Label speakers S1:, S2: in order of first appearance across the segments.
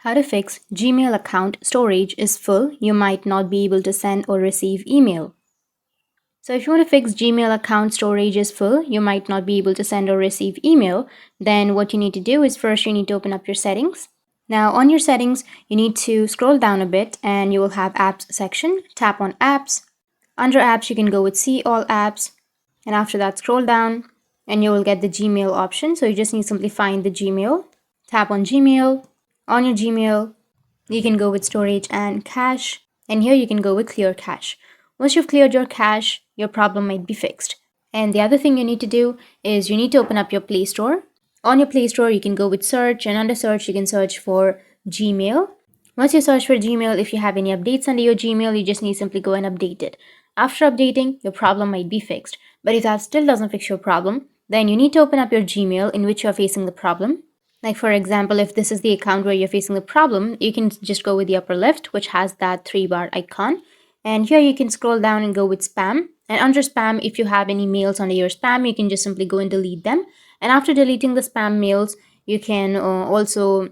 S1: How to fix Gmail account storage is full. You might not be able to send or receive email. So if you want to fix Gmail account storage is full, you might not be able to send or receive email, then what you need to do is first you need to open up your settings. Now on your settings, you need to scroll down a bit and you will have apps section. Tap on apps. Under apps, you can go with see all apps. And after that, scroll down and you will get the Gmail option. So you just need to simply find the Gmail. Tap on Gmail. On your Gmail, you can go with storage and cache, and here you can go with clear cache. Once you've cleared your cache, your problem might be fixed. And the other thing you need to do is you need to open up your Play Store. On your Play Store, you can go with search, and under search, you can search for Gmail. Once you search for Gmail, if you have any updates under your Gmail, you just need to simply go and update it. After updating, your problem might be fixed. But if that still doesn't fix your problem, then you need to open up your Gmail in which you're facing the problem. Like for example, if this is the account where you're facing the problem, you can just go with the upper left, which has that 3-bar icon. And here you can scroll down and go with spam. And under spam, if you have any mails under your spam, you can just simply go and delete them. And after deleting the spam mails, you can also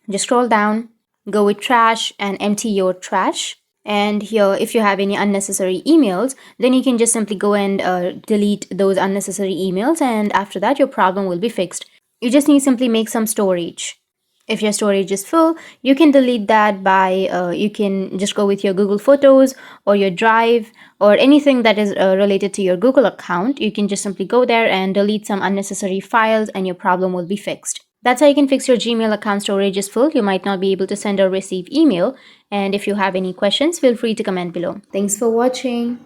S1: just scroll down, go with trash and empty your trash. And here, if you have any unnecessary emails, then you can just simply go and delete those unnecessary emails. And after that, your problem will be fixed. You just need to simply make some storage. If your storage is full, you can delete that by, you can just go with your Google Photos or your Drive or anything that is related to your Google account. You can just simply go there and delete some unnecessary files and your problem will be fixed. That's how you can fix your Gmail account storage is full. You might not be able to send or receive email. And if you have any questions, feel free to comment below. Thanks for watching.